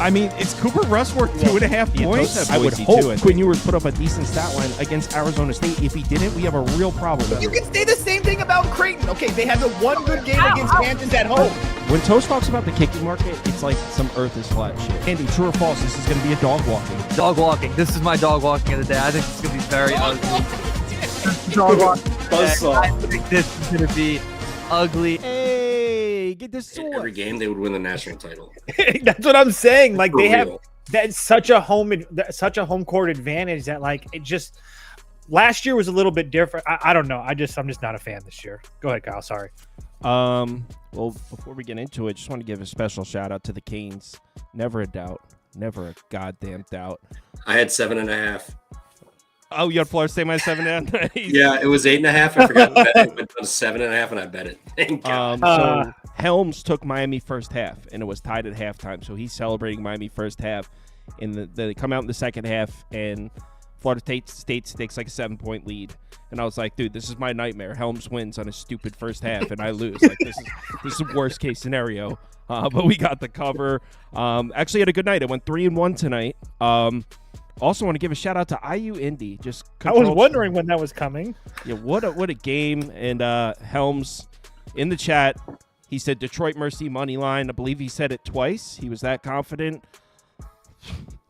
I mean, it's Cooper Rush worth 2.5 points. I would hope Quinn Ewers put up a decent stat line against Arizona State. If he didn't, we have a real problem. You can say the same thing about Creighton. Okay, they had the one good game against Kansas at home. When Toast talks about the kicking market, it's like some earth is flat shit. Andy, true or false, this is going to be a dog walking. Dog walking. This is my dog walking of the day. I think it's going to be very ugly. Dog walking. I think this is going to be ugly. Hey, get this sword. Every game, they would win the national title. That's what I'm saying. Like, For they real. have that's such a home court advantage that, like, it just last year was a little bit different. I don't know. I'm just not a fan this year. Go ahead, Kyle. Sorry. Well, before we get into it, just want to give a special shout out to the Canes. Never a doubt. Never a goddamn doubt. I had 7.5. Oh, you had Florida State minus 7.5? Yeah, it was 8.5. I forgot to bet it. It went down to 7.5, and I bet it. Thank God. So Helms took Miami first half, and it was tied at halftime. So he's celebrating Miami first half. They come out in the second half, and Florida State takes like a 7-point lead. And I was like, dude, this is my nightmare. Helms wins on a stupid first half, and I lose. Like, this is worst case scenario. But we got the cover. Actually had a good night. It went 3-1 tonight. Also want to give a shout out to IU Indy. I was wondering when that was coming. Yeah, what a game. And Helms in the chat, he said Detroit Mercy money line. I believe he said it twice. He was that confident.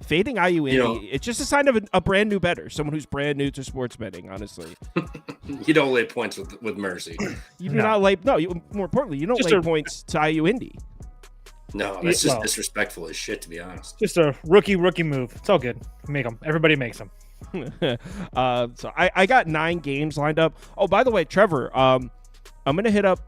Fading IU Indy, it's just a sign of a brand new bettor, someone who's brand new to sports betting, honestly. You don't lay points with Mercy. You do not lay, more importantly, you don't lay points to IU Indy. No, that's just disrespectful as shit, to be honest. Just a rookie move. It's all good. Make them. Everybody makes them. So I got 9 games lined up. Oh, by the way, Trevor, I'm going to hit up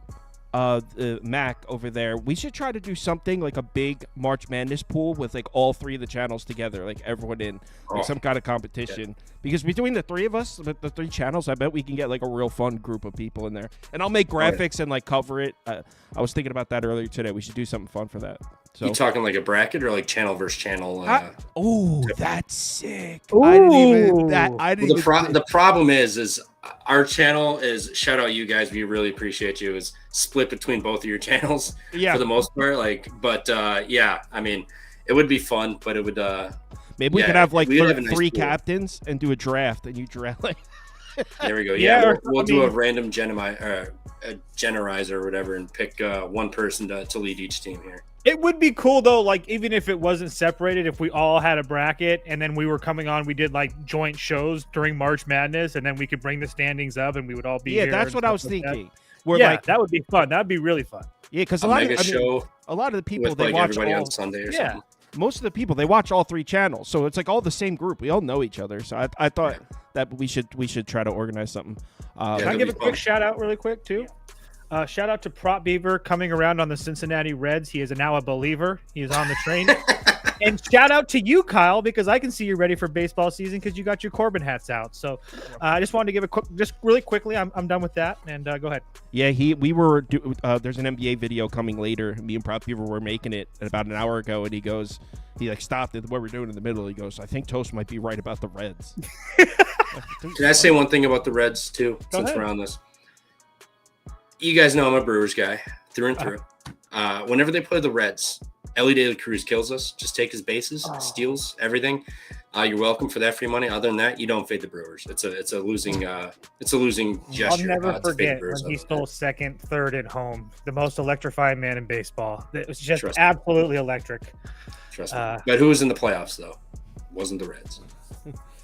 Mac over there. We should try to do something like a big March Madness pool with like all 3 of the channels together, like everyone in like some kind of competition. Because between the 3 of us, the 3 channels, I bet we can get like a real fun group of people in there. And I'll make graphics and like cover it. I was thinking about that earlier today. We should do something fun for that. So you talking like a bracket or like channel versus channel? That's sick. Ooh. The problem is our channel is, shout out you guys, we really appreciate you, is split between both of your channels for the most part. Yeah, I mean, it would be fun, but it would maybe we could have like 3 captains and do a draft, and you draft like there we go. Yeah, we'll do a random generizer or whatever and pick one person to lead each team here. It would be cool though, like even if it wasn't separated, if we all had a bracket and then we were coming on, we did like joint shows during March Madness, and then we could bring the standings up and we would all be here. Yeah, that's what I was thinking. That would be fun. That'd be really fun. Yeah, because a lot of the people they watch everybody on Sunday or something. Most of the people they watch all 3 channels, so it's like all the same group. We all know each other, so I thought that we should try to organize something. Can I give a quick shout out really quick too? Shout out to Prop Beaver coming around on the Cincinnati Reds. He is now a believer. He is on the train. And shout out to you, Kyle, because I can see you're ready for baseball season because you got your Corbin hats out. So I just wanted to give really quickly. I'm done with that. And go ahead. Yeah, there's an NBA video coming later. Me and Prop Beaver were making it about an hour ago, and he like stopped at what we're doing in the middle. He goes, I think Toast might be right about the Reds. Can I say one thing about the Reds too, since we're on this? You guys know I'm a Brewers guy through and through. Whenever they play the Reds, Ellie De La Cruz kills us. Just take his bases, steals everything. You're welcome for that free money. Other than that, you don't fade the Brewers. It's a losing gesture. I'll never forget when he stole second, third at home. The most electrifying man in baseball. It was just absolutely electric. Trust me. But who was in the playoffs though? Wasn't the Reds.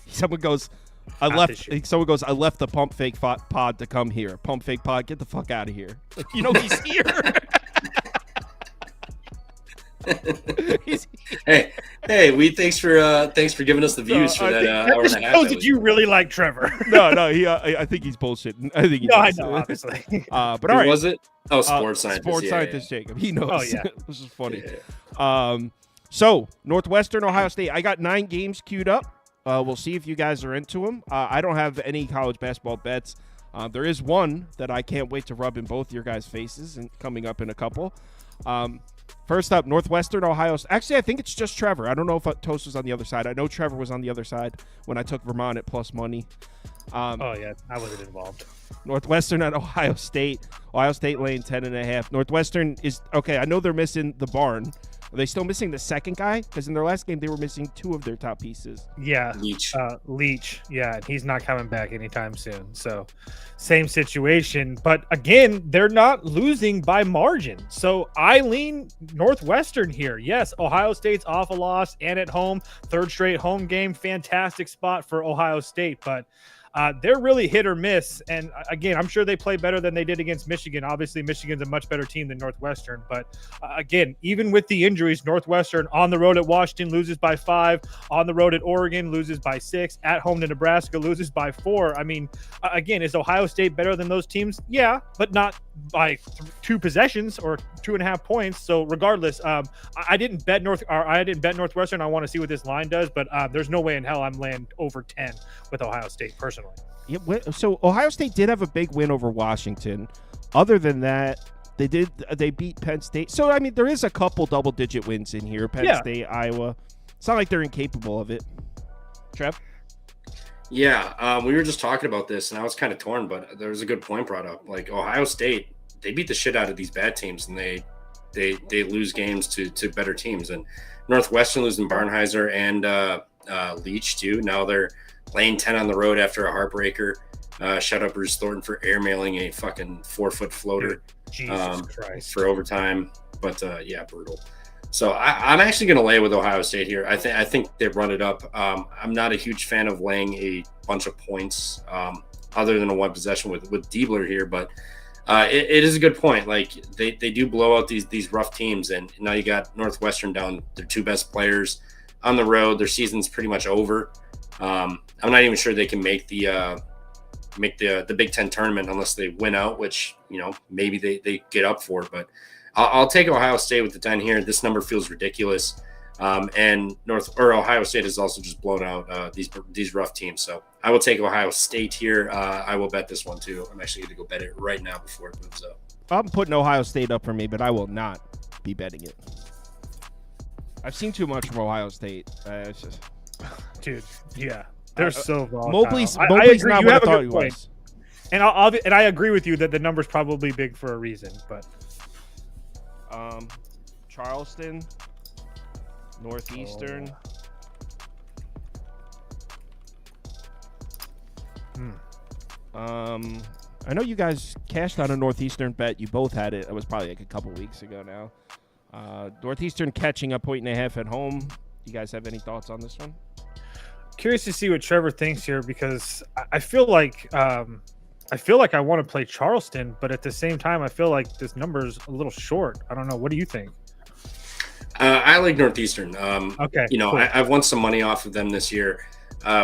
Someone goes, I left the pump fake pod to come here. Pump fake pod, get the fuck out of here. Like, he's here. Hey, thanks for giving us the views for that hour and a half. Did you really like Trevor? No, I think he's bullshitting. I know, obviously. But all right. Was it? Oh, sports scientist Jacob. He knows. Oh yeah, this is funny. Yeah. So Northwestern, Ohio State. I got 9 games queued up. We'll see if you guys are into them. I don't have any college basketball bets. There is one that I can't wait to rub in both your guys' faces and coming up in a couple. First up, Northwestern, Ohio. Actually, I think it's just Trevor. I don't know if Toast was on the other side. I know Trevor was on the other side when I took Vermont at plus money. I wasn't involved. Northwestern at Ohio State. Ohio State laying 10.5. Northwestern is okay. I know they're missing the barn, Are they still missing the second guy? Because in their last game, they were missing 2 of their top pieces. Yeah. Leach. Yeah. And he's not coming back anytime soon. So same situation. But again, they're not losing by margin. So I lean Northwestern here. Yes. Ohio State's off a loss and at home. 3rd straight home game. Fantastic spot for Ohio State. But they're really hit or miss. And again, I'm sure they play better than they did against Michigan. Obviously, Michigan's a much better team than Northwestern. But again, even with the injuries, Northwestern on the road at Washington loses by 5, on the road at Oregon loses by 6, at home to Nebraska loses by 4. I mean, again, is Ohio State better than those teams? Yeah, but not by 2 possessions or 2.5 points. So regardless, I didn't bet Northwestern. I want to see what this line does, but there's no way in hell I'm laying over 10 with Ohio State personally. Yeah, so Ohio State did have a big win over Washington. Other than that, they beat Penn State. So I mean, there is a couple double-digit wins in here. Penn State, Iowa. It's not like they're incapable of it. Trev? Yeah, we were just talking about this, and I was kind of torn, but there was a good point brought up. Like Ohio State, they beat the shit out of these bad teams, and they lose games to better teams. And Northwestern losing Barnheiser and Leach too. Now they're laying 10 on the road after a heartbreaker. Shout out Bruce Thornton for airmailing a fucking 4-foot floater for overtime. But yeah, brutal. So I'm actually going to lay with Ohio State here. I think they've run it up. I'm not a huge fan of laying a bunch of points other than a 1 possession with Diebler here, but it is a good point. Like they do blow out these rough teams, and now you got Northwestern down their 2 best players on the road. Their season's pretty much over. I'm not even sure they can make the Big Ten tournament unless they win out, which maybe they get up for. But I'll take Ohio State with the 10 here. This number feels ridiculous, and Ohio State has also just blown out these rough teams. So I will take Ohio State here. I will bet this one too. I'm actually going to go bet it right now before it moves up. I'm putting Ohio State up for me, but I will not be betting it. I've seen too much from Ohio State. It's just, dude, yeah. They're so volatile. Mobley's I agree. not You what I have a thought good he point. was. And I agree with you that the number's probably big for a reason. But Charleston, Northeastern. I know you guys cashed on a Northeastern bet. You both had it. It was probably like a couple weeks ago now. Northeastern catching a 1.5 at home. You guys have any thoughts on this one? Curious to see what Trevor thinks here, because I feel like I want to play Charleston, but at the same time, I feel like this number's a little short. I don't know. What do you think? I like Northeastern. Okay. Cool. I've won some money off of them this year.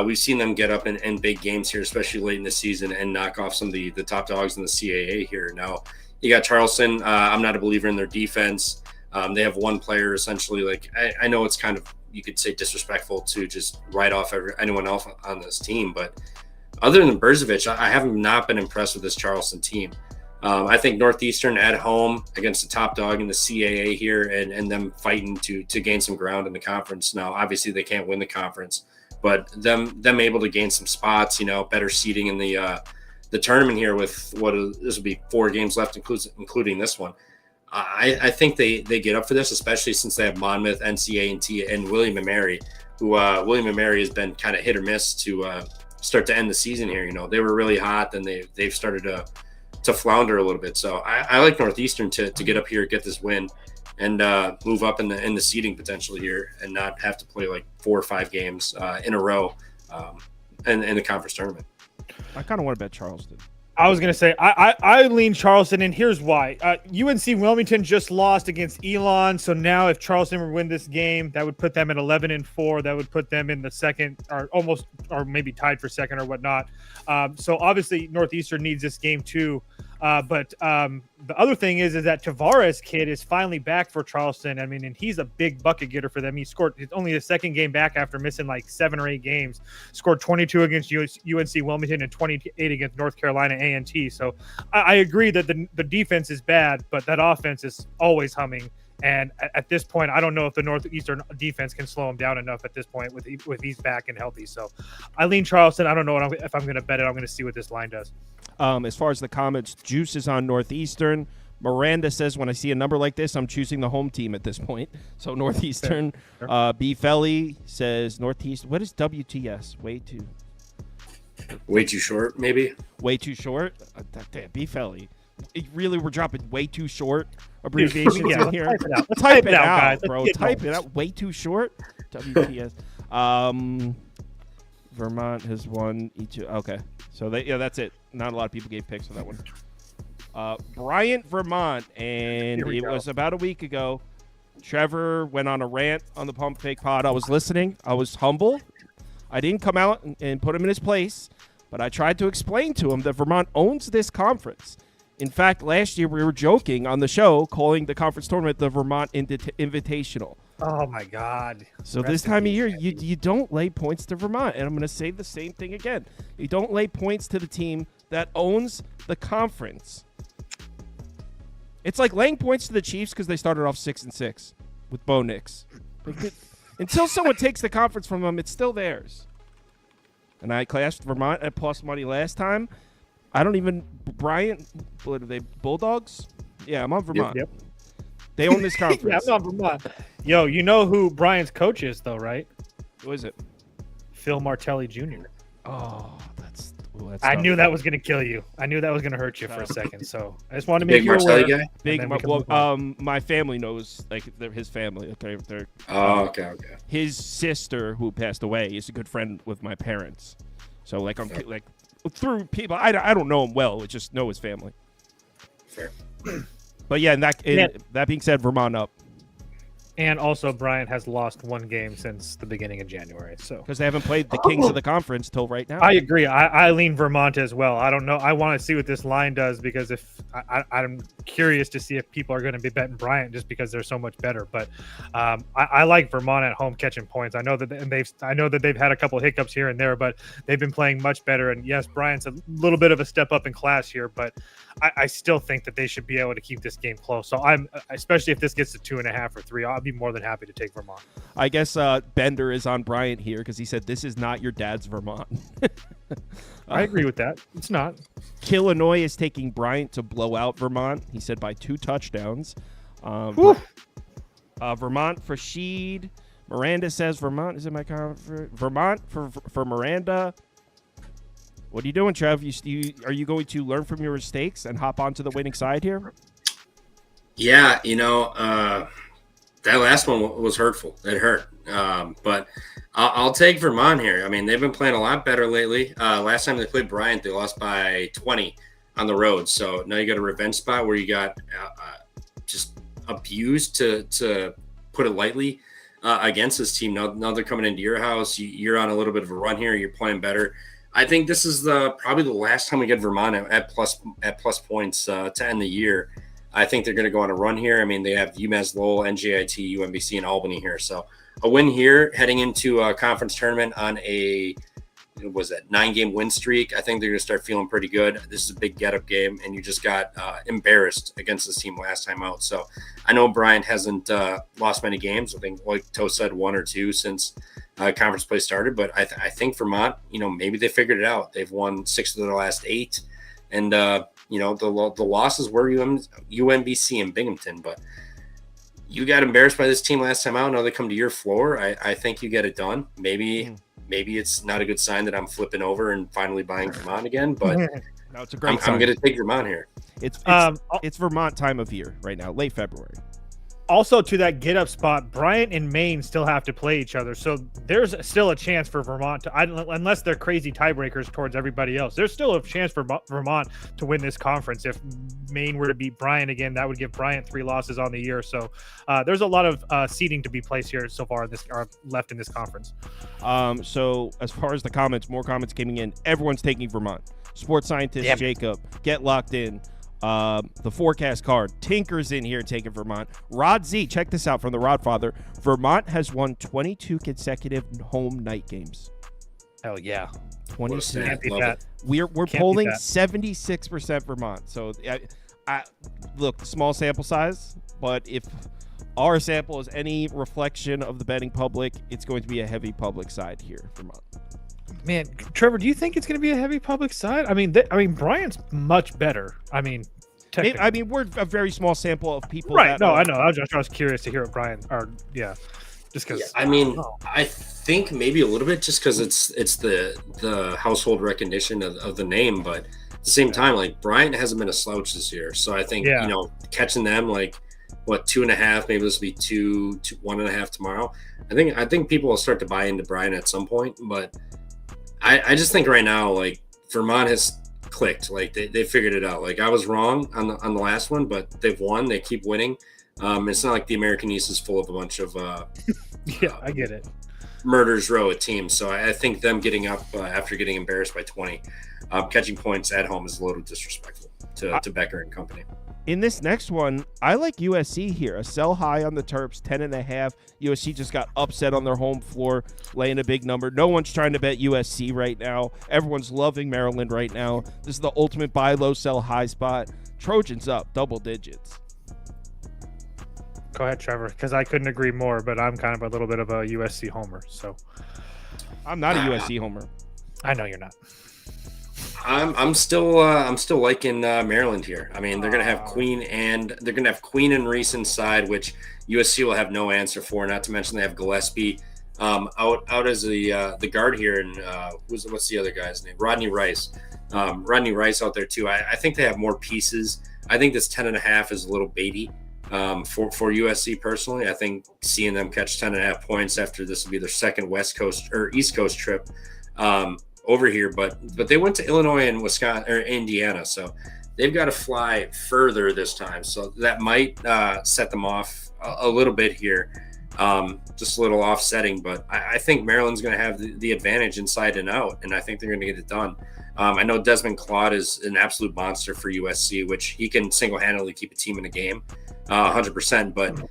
We've seen them get up in big games here, especially late in the season, and knock off some of the top dogs in the CAA here. Now, you got Charleston. I'm not a believer in their defense. They have one player essentially. Like I know it's kind of, you could say, disrespectful to just write off anyone else on this team, but other than Berzovic, I have not been impressed with this Charleston team. I think Northeastern at home against the top dog in the CAA here, and them fighting to gain some ground in the conference. Now, obviously, they can't win the conference, but them able to gain some spots, better seeding in the tournament here with this will be 4 games left, including this one. I think they get up for this, especially since they have Monmouth, NCA&T, and William & Mary, who William & Mary has been kind of hit or miss to start to end the season here. They were really hot, then they've started to flounder a little bit. So I like Northeastern to get up here, get this win, and move up in the seeding potentially here, and not have to play like 4 or 5 games in a row in the conference tournament. I kind of want to bet Charleston. I was going to say, I lean Charleston, and here's why. UNC Wilmington just lost against Elon, so now if Charleston were to win this game, that would put them at 11-4. That would put them in the second, or maybe tied for second or whatnot. So obviously Northeastern needs this game too. But the other thing is that Tavares kid is finally back for Charleston. I mean, and he's a big bucket getter for them. He scored only his second game back after missing like 7 or 8 games. Scored 22 against UNC Wilmington and 28 against North Carolina A&T. So I agree that the defense is bad, but that offense is always humming. And at this point, I don't know if the Northeastern defense can slow him down enough at this point with he's back and healthy. So I lean Charleston. I don't know if I'm going to bet it. I'm going to see what this line does. As far as the comments, Juice is on Northeastern. Miranda says, when I see a number like this, I'm choosing the home team at this point. So Northeastern. B. Felly says Northeast. What is WTS? Way too short, maybe? Way too short? Damn, B. Felly. Really, we're dropping way too short abbreviations in here. Let's type it out, guys. Bro. Type it out. Way too short? WTS. Vermont has won each. Okay. So, that's it. Not a lot of people gave picks for that one. Bryant, Vermont, and it was about a week ago. Trevor went on a rant on the Pump Fake Pod. I was listening. I was humble. I didn't come out and put him in his place, but I tried to explain to him that Vermont owns this conference. In fact, last year we were joking on the show calling the conference tournament the Vermont Invitational. Oh, my God. So this time of year, you don't lay points to Vermont, and I'm going to say the same thing again. You don't lay points to the team that owns the conference. It's like laying points to the Chiefs because they started off 6-6 with Bo Nix. Until someone takes the conference from them, it's still theirs. And I clashed Vermont at plus money last time. Bryant, what are they, Bulldogs? Yeah, I'm on Vermont. Yep. They own this conference. Yeah, I'm on Vermont. Yo, you know who Bryant's coach is, though, right? Who is it? Phil Martelli Jr. Oh, that's I knew that was going to kill you. I knew that was going to hurt you for a second. So I just wanted to make you Martelli aware. Guy? My family knows, like, they're his family. Okay, okay. His sister, who passed away, is a good friend with my parents. So, like, I'm like through people. I don't know him well. I just know his family. Fair. But yeah, that being said, Vermont up. And also, Bryant has lost one game since the beginning of January. So because they haven't played the Kings of the Conference till right now. I agree. I lean Vermont as well. I don't know. I want to see what this line does because if I'm curious to see if people are going to be betting Bryant just because they're so much better. But I like Vermont at home catching points. I know that they've had a couple hiccups here and there, but they've been playing much better. And yes, Bryant's a little bit of a step up in class here, but I still think that they should be able to keep this game close. So especially if this gets to 2.5 or 3, I'll be more than happy to take Vermont. I guess Bender is on Bryant here because he said this is not your dad's Vermont. I agree with that. It's not. Illinois is taking Bryant to blow out Vermont. He said by 2 touchdowns. Vermont for Sheed. Miranda says Vermont is in my conference. Vermont for Miranda. What are you doing, Trev? Are you going to learn from your mistakes and hop onto the winning side here? Yeah, that last one was hurtful. It hurt. But I'll take Vermont here. I mean, they've been playing a lot better lately. Last time they played Bryant, they lost by 20 on the road. So now you got a revenge spot where you got just abused, to put it lightly, against this team. Now they're coming into your house. You're on a little bit of a run here. You're playing better. I think this is probably the last time we get Vermont at plus points to end the year. I think they're going to go on a run here. I mean, they have UMass Lowell, NJIT, UMBC, and Albany here. So a win here heading into a conference tournament on a 9-game win streak. I think they're going to start feeling pretty good. This is a big get-up game, and you just got embarrassed against this team last time out. So I know Bryant hasn't lost many games. I think, like Toe said, 1 or 2 since conference play started. But I think Vermont, maybe they figured it out. They've won 6 of their last 8. And, the losses were UMBC and Binghamton. But you got embarrassed by this team last time out. Now they come to your floor. I think you get it done. Maybe it's not a good sign that I'm flipping over and finally buying Vermont again. But no, it's a great sign. I'm going to take Vermont here. It's Vermont time of year right now, late February. Also, to that get-up spot, Bryant and Maine still have to play each other. So there's still a chance for Vermont to, unless they're crazy tiebreakers towards everybody else, there's still a chance for Vermont to win this conference. If Maine were to beat Bryant again, that would give Bryant 3 losses on the year. So there's a lot of seeding to be placed here so far left in this conference. So as far as the comments, more comments coming in. Everyone's taking Vermont. Sports scientist Jacob, get locked in. The forecast card, Tinker's in here taking Vermont. Rod Z, check this out from the Rodfather. Vermont has won 22 consecutive home night games. Hell yeah. 22. We're Can't polling 76% Vermont. So I look, small sample size, but if our sample is any reflection of the betting public, it's going to be a heavy public side here, Vermont. Man, Trevor, do you think it's going to be a heavy public side? I mean, Bryant's much better. I mean, I mean, we're a very small sample of people. Right. No, I know. I was curious to hear what Brian. Just because. Yeah, I mean, I think maybe a little bit just because it's the household recognition of the name, but at the same time, like Bryant hasn't been a slouch this year, so I think catching them like 2.5, maybe this will be 1.5 tomorrow. I think people will start to buy into Bryant at some point, but I just think right now like Vermont has clicked, like they figured it out. Like I was wrong on the last one, but they've won. They keep winning. It's not like the American East is full of a bunch of I get it. Murders row of teams. So I think them getting up after getting embarrassed by 20, catching points at home is a little disrespectful to Becker and company. In this next one, I like USC here. A sell high on the Terps, 10.5. USC just got upset on their home floor, laying a big number. No one's trying to bet USC right now. Everyone's loving Maryland right now. This is the ultimate buy low, sell high spot. Trojans up, double digits. Go ahead, Trevor, because I couldn't agree more, but I'm kind of a little bit of a USC homer. So I'm not a USC homer. I know you're not. I'm still liking Maryland here. I mean, they're gonna have Queen and Reese inside, which USC will have no answer for. Not to mention they have Gillespie out as the guard here, and what's the other guy's name? Rodney Rice. Rodney Rice out there too. I think they have more pieces. I think this 10.5 is a little baity for USC personally. I think seeing them catch 10.5 points after this will be their second West Coast or East Coast trip over here, but they went to Illinois and Wisconsin or Indiana, so they've got to fly further this time. So that might set them off a little bit here, just a little offsetting. But I think Maryland's going to have the advantage inside and out, and I think they're going to get it done. I know Desmond Claude is an absolute monster for USC, which he can single-handedly keep a team in a game, 100%. But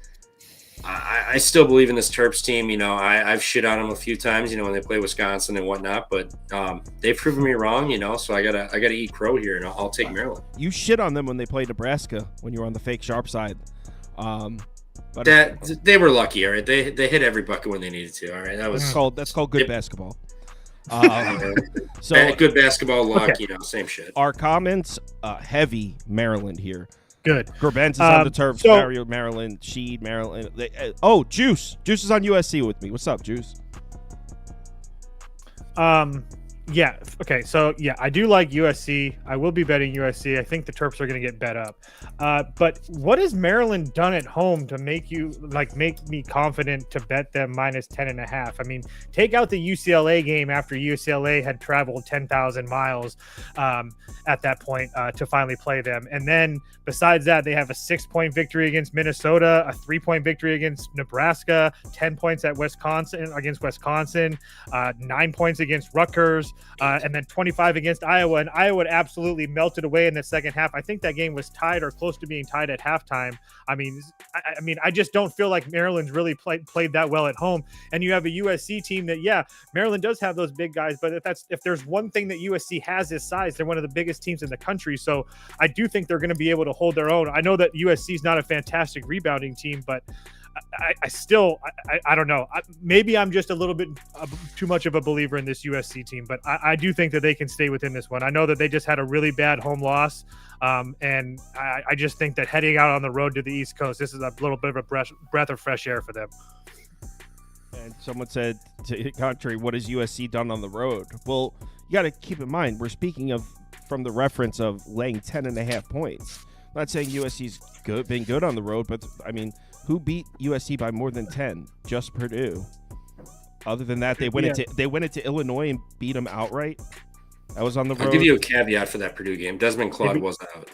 I still believe in this Terps team. You know, I've shit on them a few times, you know, when they play Wisconsin and whatnot, but they've proven me wrong, you know, so I gotta eat crow here, and I'll take Maryland. You shit on them when they played Nebraska when you were on the fake sharp side. But they were lucky, all right. They hit every bucket when they needed to, all right. That's called good basketball. So good basketball luck, okay. You know, same shit. Our comments, heavy Maryland here. Good. Gerbens is on the Terps. Maryland. Sheed, Maryland. Juice. Juice is on USC with me. What's up, Juice? Yeah. Okay. So yeah, I do like USC. I will be betting USC. I think the Terps are going to get bet up. But what has Maryland done at home to make me confident to bet them minus 10.5? I mean, take out the UCLA game after UCLA had traveled 10,000 miles at that point to finally play them. And then besides that, they have a 6-point victory against Minnesota, a 3-point victory against Nebraska, 10 points against Wisconsin, 9 points against Rutgers. And then 25 against Iowa, and Iowa absolutely melted away in the second half. I think that game was tied or close to being tied at halftime. I mean, I just don't feel like Maryland's really played that well at home. And you have a USC team that, yeah, Maryland does have those big guys, but if there's one thing that USC has is size. They're one of the biggest teams in the country, so I do think they're going to be able to hold their own. I know that USC is not a fantastic rebounding team, but I don't know. Maybe I'm just a little bit too much of a believer in this USC team, but I do think that they can stay within this one. I know that they just had a really bad home loss, and I just think that heading out on the road to the East Coast, this is a little bit of a breath of fresh air for them. And someone said, to the contrary, what has USC done on the road? Well, you got to keep in mind, we're speaking from the reference of laying 10.5 points. I'm not saying USC's been good on the road, but I mean, who beat USC by more than 10? Just Purdue. Other than that, they went into Illinois and beat them outright. That was on the road. I'll give you a caveat for that Purdue game. Desmond Claude wasn't out.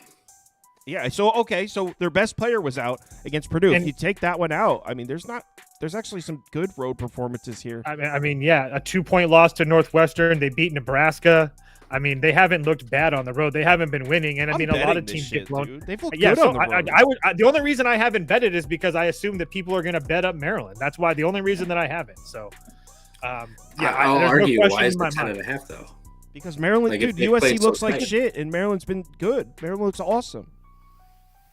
Yeah, so their best player was out against Purdue. If you take that one out, I mean, there's actually some good road performances here. I mean, yeah, a 2-point loss to Northwestern. They beat Nebraska. I mean, they haven't looked bad on the road. They haven't been winning, and I mean, a lot of teams get blown. Dude. They've looked good on the road. The only reason I haven't betted is because I assume that people are going to bet up Maryland. That's why the only reason that I haven't. So, I'll argue why is the 10.5 though? Because Maryland, dude, USC looks like shit, and Maryland's been good. Maryland looks awesome.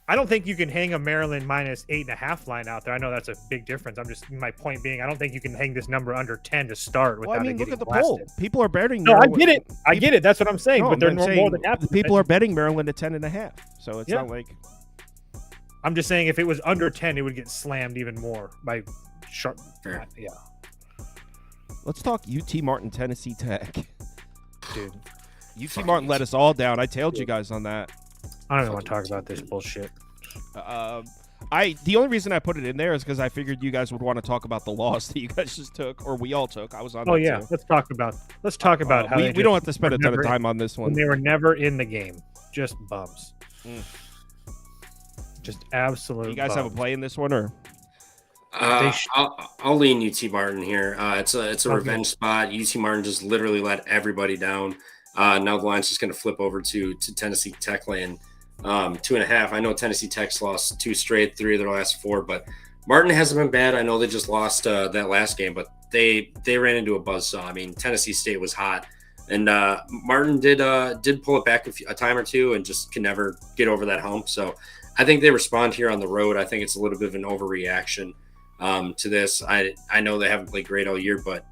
I don't think you can hang a Maryland minus 8.5 line out there. I know that's a big difference. My point being, I don't think you can hang this number under 10 to start without it getting look at the blasted. poll. People are betting. No, Maryland. I get it. I get it. That's what I'm saying. No, but they're more than half. The people are betting Maryland at 10.5. So it's not like. I'm just saying, if it was under 10, it would get slammed even more by sharp. Fair. Yeah. Let's talk UT Martin, Tennessee Tech. Dude, UT Martin let us all down. I tailed you guys on that. I don't even want to talk about this bullshit. The only reason I put it in there is because I figured you guys would want to talk about the loss that you guys just took, or we all took. I was on. Oh that yeah, too. let's talk about how we don't have to spend a ton of time on this one. They were never in the game, just bums. Just absolute. You guys have a play in this one, or? I'll lean UT Martin here. It's a revenge spot. UT Martin just literally let everybody down. Now the line's just going to flip over to Tennessee Tech lane. 2.5. I know Tennessee Tech's lost 2 straight, 3 of their last 4, but Martin hasn't been bad. I know they just lost that last game, but they ran into a buzzsaw. I mean, Tennessee State was hot, and Martin did pull it back a time or two and just can never get over that hump. So I think they respond here on the road. I think it's a little bit of an overreaction to this. I know they haven't played great all year, but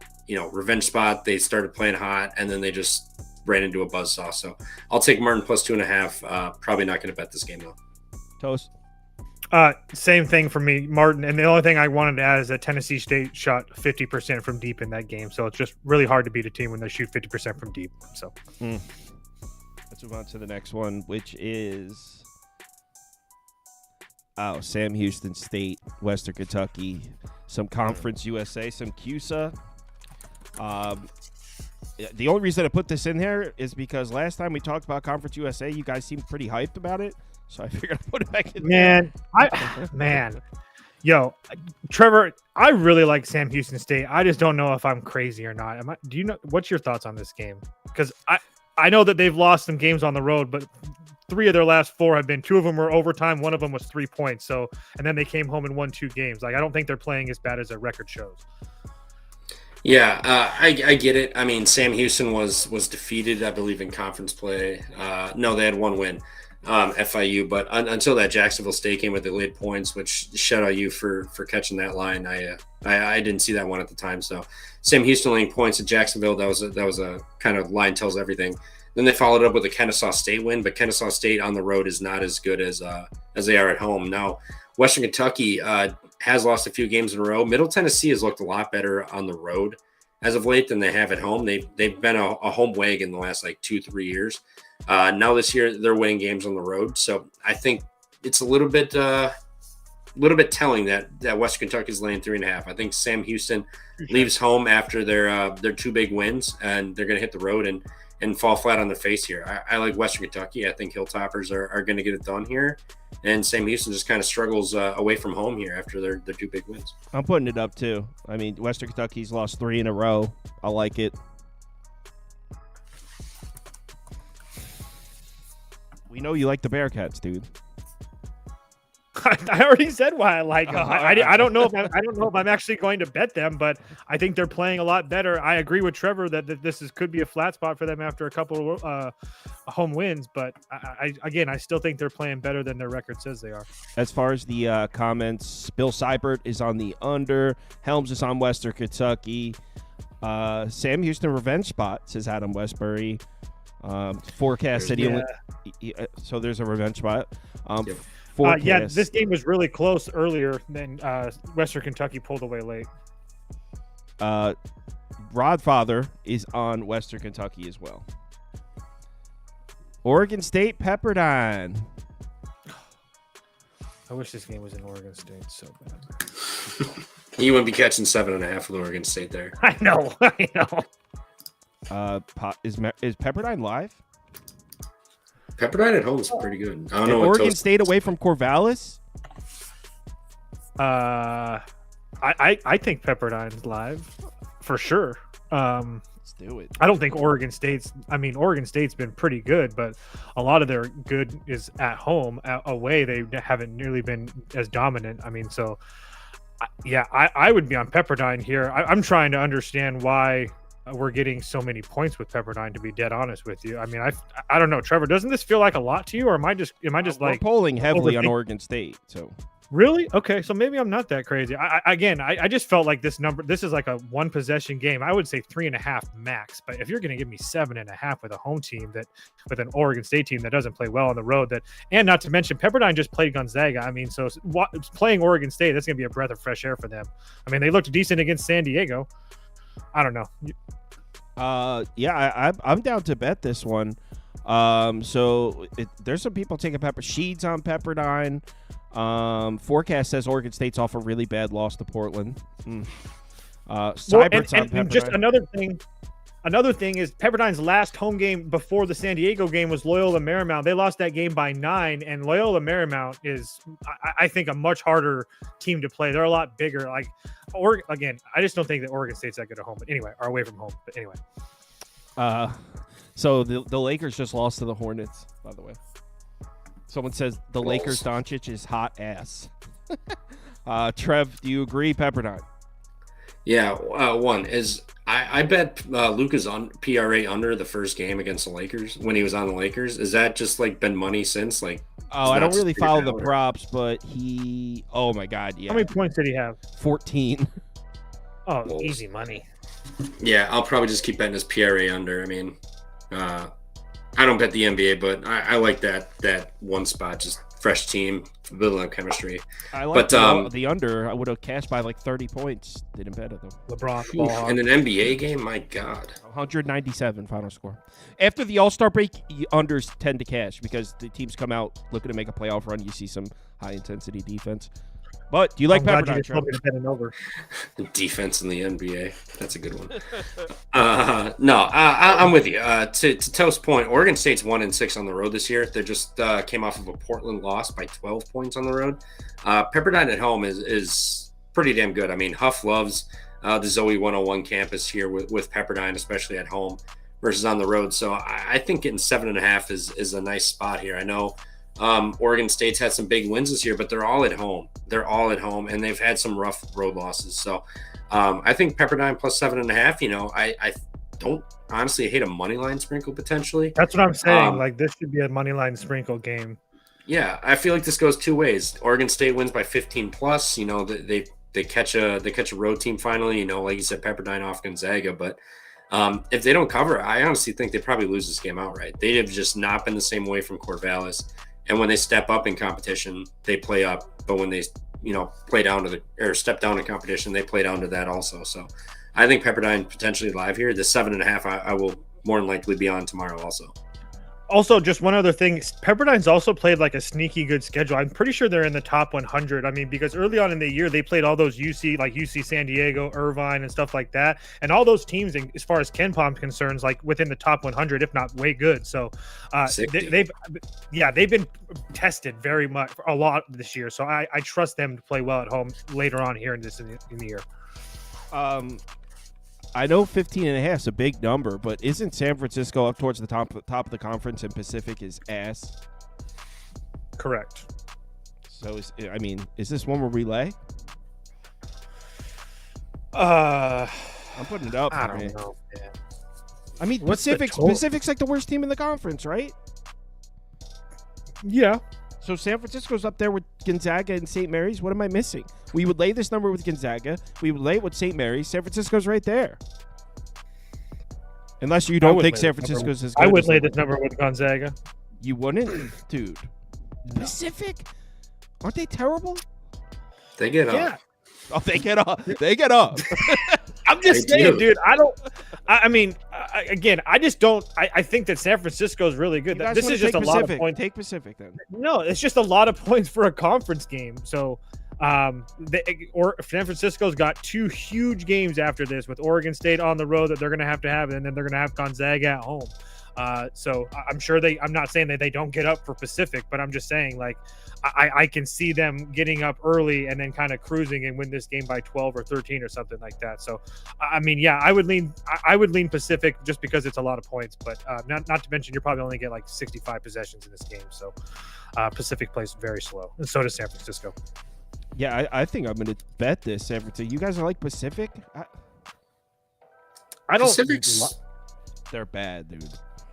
revenge spot. They started playing hot, and then they just ran into a buzzsaw. So I'll take Martin plus 2.5. Probably not going to bet this game though. Toast. Same thing for me, Martin. And the only thing I wanted to add is that Tennessee State shot 50% from deep in that game. So it's just really hard to beat a team when they shoot 50% from deep. So let's move on to the next one, which is Sam Houston State, Western Kentucky, some Conference USA, some CUSA. The only reason I put this in there is because last time we talked about Conference USA, you guys seemed pretty hyped about it. So I figured I'd put it back in there. Yo, Trevor, I really like Sam Houston State. I just don't know if I'm crazy or not. Do you know what's your thoughts on this game? Because I know that they've lost some games on the road, but 3 of their last 4 have been, 2 of them were overtime, 1 of them was 3 points. So, and then they came home and won 2 games. Like, I don't think they're playing as bad as their record shows. Yeah, I get it. I mean, Sam Houston was defeated, I believe, in conference play. No, they had 1 win, FIU. But until that Jacksonville State game where they laid points, which shout out you for catching that line. I didn't see that one at the time. So Sam Houston laying points at Jacksonville, that was a kind of line tells everything. Then they followed up with a Kennesaw State win, but Kennesaw State on the road is not as good as they are at home. Now, Western Kentucky has lost a few games in a row. Middle Tennessee has looked a lot better on the road as of late than they have at home. They've been a home wagon the last 2-3 years. Now this year they're winning games on the road. So I think it's a little bit telling that Western Kentucky is laying 3.5. I think Sam Houston leaves home after their 2 big wins, and they're going to hit the road and fall flat on their face here. I like Western Kentucky. I think Hilltoppers are going to get it done here. And Sam Houston just kind of struggles away from home here after their 2 big wins. I'm putting it up too. I mean, Western Kentucky's lost 3 in a row. I like it. We know you like the Bearcats, dude. I already said why I like them. I don't know if I'm actually going to bet them, but I think they're playing a lot better. I agree with Trevor that this could be a flat spot for them after a couple of home wins, but I still think they're playing better than their record says they are. As far as the comments, Bill Seibert is on the under. Helms is on Western Kentucky. Sam Houston revenge spot, says Adam Westbury. Forecast that he only so there's a revenge spot. This game was really close earlier. Then Western Kentucky pulled away late. Rodfather is on Western Kentucky as well. Oregon State, Pepperdine. I wish this game was in Oregon State so bad. You wouldn't be catching 7.5 with Oregon State there. I know. Is Pepperdine live? Pepperdine at home is pretty good. I don't know. Oregon State away from Corvallis. I think Pepperdine's live for sure. Let's do it. I don't think Oregon State's been pretty good, but a lot of their good is at home. Away, they haven't nearly been as dominant. I mean, so I would be on Pepperdine here. I'm trying to understand why we're getting so many points with Pepperdine, to be dead honest with you. I mean, I don't know, Trevor, doesn't this feel like a lot to you, or am I just We're like polling heavily on Oregon State, so really? Okay, so maybe I'm not that crazy. I just felt like this is like a one possession game. I would say 3.5 max, but if you're going to give me 7.5 with a home team with an Oregon State team that doesn't play well on the road, and not to mention Pepperdine just played Gonzaga. I mean, so playing Oregon State, that's going to be a breath of fresh air for them. I mean, they looked decent against San Diego. I don't know. I'm down to bet this one. There's some people taking Sheeds on Pepperdine. Forecast says Oregon State's off a really bad loss to Portland. Cybert's on Pepperdine. And just another thing is Pepperdine's last home game before the San Diego game was Loyola Marymount. They lost that game by 9, and Loyola Marymount is, I think, a much harder team to play. They're a lot bigger. I just don't think that Oregon State's that good at home. But anyway, or away from home. But anyway. So the Lakers just lost to the Hornets, by the way. Someone says the Lakers Doncic is hot ass. Trev, do you agree, Pepperdine? Yeah, one is I bet Luka's on PRA under the first game against the Lakers when he was on the Lakers. Is that just like been money since? Like, I don't really follow the props, but oh my god, yeah. How many points did he have? 14. Oh, easy money. Yeah, I'll probably just keep betting his PRA under. I mean, I don't bet the NBA, but I like that one spot, just fresh team, building up chemistry. I like the under. I would have cashed by like 30 points. Didn't bet it though. LeBron. In an NBA game, my God. 197 final score. After the All-Star break, unders tend to cash because the teams come out looking to make a playoff run. You see some high-intensity defense. But do you like Pepperdine? The defense in the NBA. That's a good one. I'm with you. To Toast's point, Oregon State's 1-6 on the road this year. They just came off of a Portland loss by 12 points on the road. Pepperdine at home is pretty damn good. I mean, Huff loves the Zoe 101 campus here with Pepperdine, especially at home versus on the road. So I think getting 7.5 is a nice spot here. I know Oregon State's had some big wins this year, but they're all at home. And they've had some rough road losses. So I think Pepperdine plus 7.5. I don't honestly hate a money line sprinkle potentially. That's what I'm saying. Like, this should be a money line sprinkle game. Yeah, I feel like this goes two ways. Oregon State wins by 15 plus. They catch a road team finally. Like you said, Pepperdine off Gonzaga, but. If they don't cover, I honestly think they probably lose this game outright. They have just not been the same way from Corvallis. And when they step up in competition, they play up. But when they, play down step down in competition, they play down to that also. So I think Pepperdine potentially live here. The 7.5, I will more than likely be on tomorrow also. Also, just one other thing, Pepperdine's also played like a sneaky good schedule. I'm pretty sure they're in the top 100. I mean, because early on in the year, they played all those UC San Diego, Irvine, and stuff like that. And all those teams, as far as KenPom concerns, like within the top 100, if not way good. So they've been tested very much a lot this year. So I trust them to play well at home later on here in the year. I know 15.5 is a big number, but isn't San Francisco up towards the top of the conference and Pacific is ass? Correct. So, is this one where we lay? I'm putting it up. I don't know. Yeah. I mean, Pacific's like the worst team in the conference, right? Yeah. So San Francisco's up there with Gonzaga and St. Mary's. What am I missing? We would lay this number with Gonzaga. We would lay it with St. Mary's. San Francisco's right there. Unless you don't think San Francisco's as good. I would lay this number with Gonzaga. You wouldn't? Dude. No. Pacific? Aren't they terrible? They get up. Yeah. Oh, they get up. They get up. I'm just saying, dude. I just don't. I think that San Francisco is really good. This is just a lot of points. Take Pacific then. No, it's just a lot of points for a conference game. So, San Francisco's got 2 huge games after this with Oregon State on the road that they're going to have, and then they're going to have Gonzaga at home. So I'm sure I'm not saying that they don't get up for Pacific, but I'm just saying, like, I can see them getting up early and then kind of cruising and win this game by 12 or 13 or something like that. So, I mean, yeah, I would lean Pacific just because it's a lot of points, but not to mention you're probably only get like 65 possessions in this game. So Pacific plays very slow, and so does San Francisco. Yeah, I think I'm going to bet this, San Francisco. You guys are like Pacific? I don't. Pacific's They're bad, dude.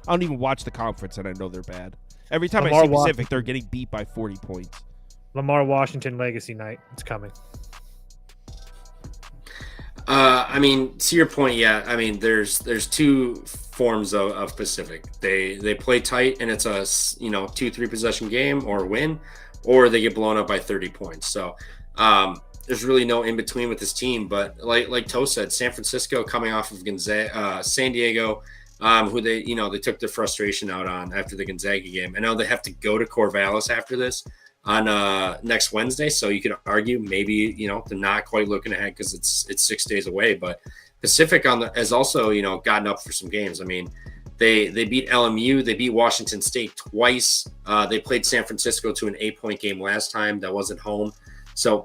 I don't even watch the conference, and I know they're bad. Every time Lamar I see Pacific, they're getting beat by 40 points. Lamar Washington legacy night. It's coming. I mean, to your point, yeah. I mean, there's two forms of Pacific. They play tight, and it's a 2-3 possession game or win, or they get blown up by 30 points. So there's really no in between with this team. But like Toe said, San Francisco coming off of San Diego, who they took their frustration out on after the Gonzaga game. I know they have to go to Corvallis after this on next Wednesday, so you could argue maybe they're not quite looking ahead because it's 6 days away. But Pacific has also gotten up for some games. I mean, they beat LMU, they beat Washington State twice. They played San Francisco to an 8-point game last time. That wasn't home, so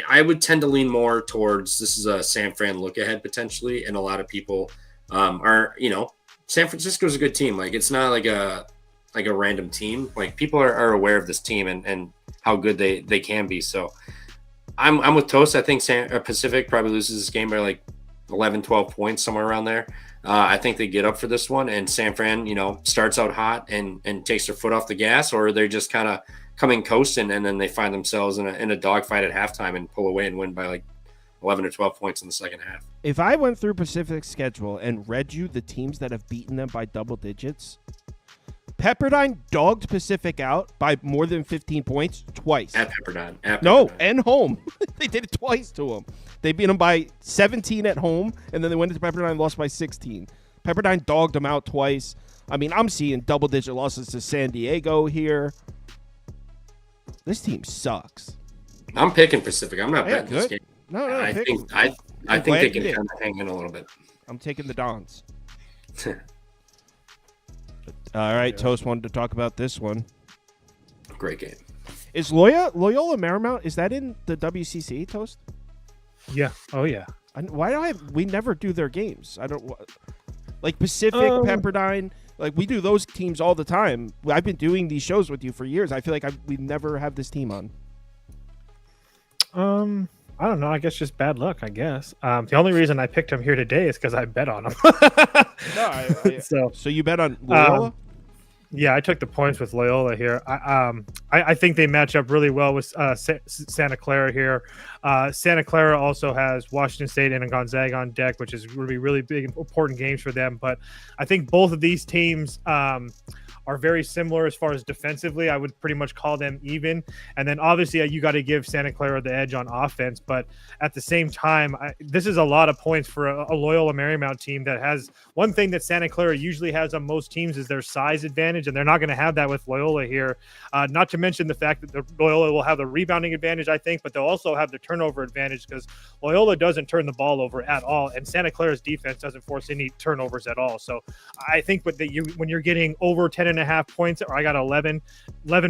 I would tend to lean more towards this is a San Fran look ahead potentially, and a lot of people are San Francisco is a good team. Like it's not like a random team. Like people are aware of this team and how good they can be. So I'm with Toast. I think Pacific probably loses this game by like 11, 12 points, somewhere around there. I think they get up for this one, and San Fran, starts out hot and takes their foot off the gas, or they're just kind of coming coasting, and then they find themselves in a dogfight at halftime and pull away and win by like 11 or 12 points in the second half. If I went through Pacific's schedule and read you the teams that have beaten them by double digits, Pepperdine dogged Pacific out by more than 15 points twice. At Pepperdine. And home. They did it twice to them. They beat them by 17 at home, and then they went into Pepperdine and lost by 16. Pepperdine dogged them out twice. I mean, I'm seeing double-digit losses to San Diego here. This team sucks. I'm picking Pacific. I'm not betting this game. No, I think they can kind of hang in a little bit. I'm taking the Dons. All right, Toast wanted to talk about this one. Great game. Is Loyola Marymount, is that in the WCC, Toast? Yeah. Oh, yeah. We never do their games? I don't like Pacific, Pepperdine. Like we do those teams all the time. I've been doing these shows with you for years. I feel like we never have this team on. I don't know. I guess just bad luck, I guess. The only reason I picked him here today is because I bet on him. So you bet on Loyola? Yeah, I took the points with Loyola here. I think they match up really well with Santa Clara here. Santa Clara also has Washington State and Gonzaga on deck, which is going to be really big, important games for them. But I think both of these teams are very similar as far as defensively. I would pretty much call them even. And then obviously you got to give Santa Clara the edge on offense. But at the same time, this is a lot of points for a Loyola Marymount team that has one thing that Santa Clara usually has on most teams is their size advantage. And they're not going to have that with Loyola here. Not to mention the fact that the Loyola will have the rebounding advantage, I think, but they'll also have the turnover advantage because Loyola doesn't turn the ball over at all. And Santa Clara's defense doesn't force any turnovers at all. So I think when you're getting over 10.5 points, or I got 11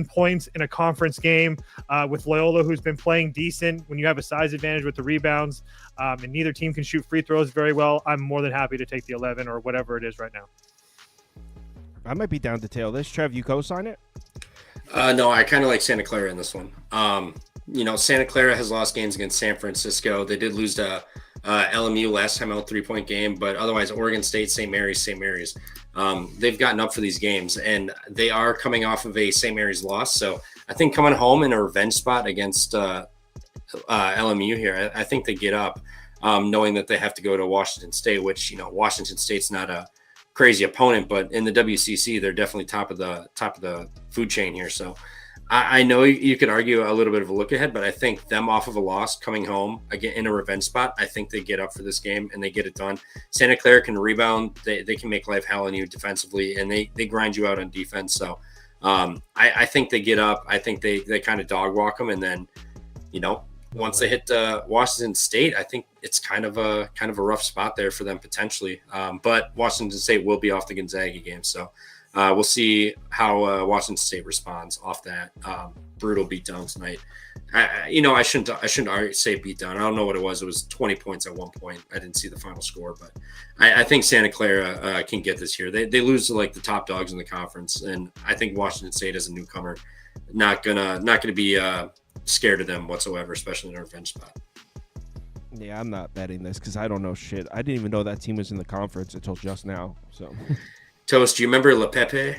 points in a conference game with Loyola, who's been playing decent, when you have a size advantage with the rebounds and neither team can shoot free throws very well, I'm more than happy to take the 11 or whatever it is right now. I might be down to tail this. Trev, you co-sign it? No, I kind of like Santa Clara in this one. Santa Clara has lost games against San Francisco. They did lose to LMU last time out, 3-point game, but otherwise Oregon State, St. Mary's. They've gotten up for these games, and they are coming off of a St. Mary's loss. So I think coming home in a revenge spot against LMU here, I think they get up, knowing that they have to go to Washington State, which Washington State's not a crazy opponent, but in the WCC they're definitely top of the food chain here. So I know you could argue a little bit of a look ahead, but I think them off of a loss coming home again in a revenge spot, I think they get up for this game and they get it done. Santa Clara can rebound. They can make life hell on you defensively, and they grind you out on defense. So I think they get up. I think they kind of dog walk them, and then once they hit Washington State, I think it's kind of a rough spot there for them potentially. But Washington State will be off the Gonzaga game, so we'll see how Washington State responds off that brutal beatdown tonight. I shouldn't say beatdown. I don't know what it was. It was 20 points at one point. I didn't see the final score, but I think Santa Clara can get this here. They lose to like the top dogs in the conference, and I think Washington State as a newcomer not gonna be scared of them whatsoever, especially in a revenge spot. Yeah, I'm not betting this because I don't know shit. I didn't even know that team was in the conference until just now. So, Toast, do you remember Le Pepe?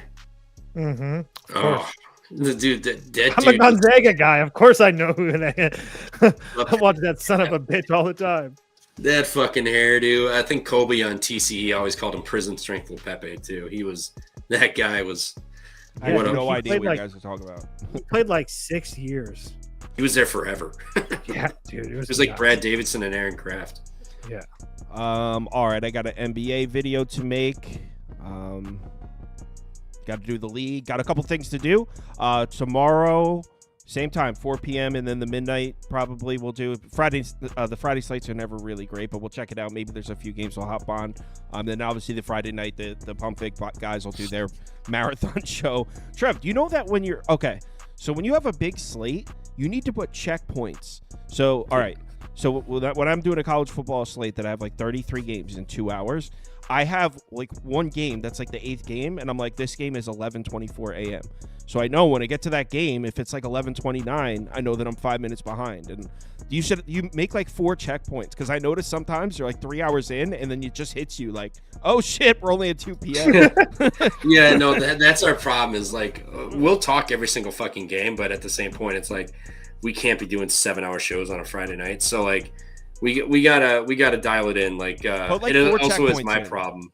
Mm-hmm. Oh, the dude, that I'm dude. a Gonzaga guy. Of course I know who that is. I watch that son of a bitch all the time. That fucking hairdo. I think Kobe on TCE always called him prison strength Le Pepe too. That guy was. I have no he idea what played you guys are talking about. He played like 6 years. He was there forever. Yeah, dude. It was like Brad Davidson and Aaron Kraft. Yeah. All right, I got an NBA video to make. Got to do the league. Got a couple things to do. Tomorrow, same time, 4 p.m. and then the midnight probably we'll do Fridays. The Friday slates are never really great, but we'll check it out. Maybe there's a few games we'll hop on. Then obviously the Friday night, the Pump Fake guys will do their marathon show. Trev, do you know that when you're okay? So when you have a big slate, you need to put checkpoints. So all right. So when I'm doing a college football slate that I have like 33 games in 2 hours, I have like one game that's like the 8th game, and I'm like, this game is 11:24 a.m. So I know when I get to that game, if it's like 11:29, I know that I'm 5 minutes behind. And you make like 4 checkpoints because I notice sometimes you're like 3 hours in, and then it just hits you like, oh shit, we're only at 2 p.m. Yeah, no, that's our problem. Is like we'll talk every single fucking game, but at the same point, it's like we can't be doing 7-hour shows on a Friday night. So like. We gotta dial it in. Like, it also is my problem.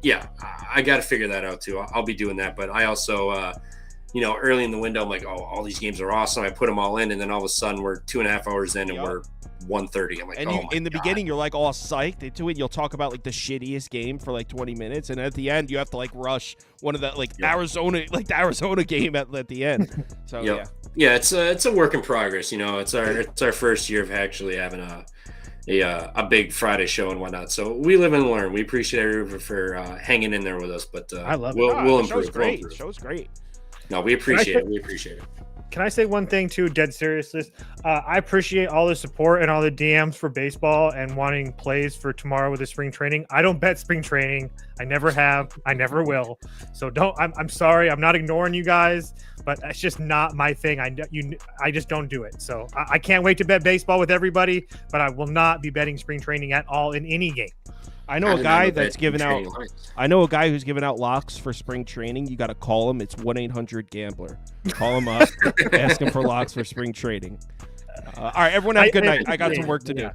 Yeah, I gotta figure that out too. I'll be doing that, but I also, early in the window, I'm like, oh, all these games are awesome. I put them all in, and then all of a sudden we're 2.5 hours in, and we're 1:30. I'm like, and in the beginning, you're like all psyched into it. You'll talk about like the shittiest game for like 20 minutes, and at the end, you have to like rush one of the the Arizona game at the end. So yeah, it's a work in progress. It's our first year of actually having a big Friday show and whatnot. So we live and learn. We appreciate everyone for hanging in there with us. But I love it. We'll improve. Show's great. Show's great. No, we appreciate it. We appreciate it. Can I say one thing too, dead serious? I appreciate all the support and all the DMs for baseball and wanting plays for tomorrow with the spring training. I don't bet spring training. I never have. I never will. So I'm sorry. I'm not ignoring you guys, but it's just not my thing. I just don't do it. So I can't wait to bet baseball with everybody, but I will not be betting spring training at all in any game. I know a guy that's giving out. I know a guy who's giving out locks for spring training. You got to call him. It's 1-800-GAMBLER. Call him up. Ask him for locks for spring training. All right, everyone have a good night. I got some work to do.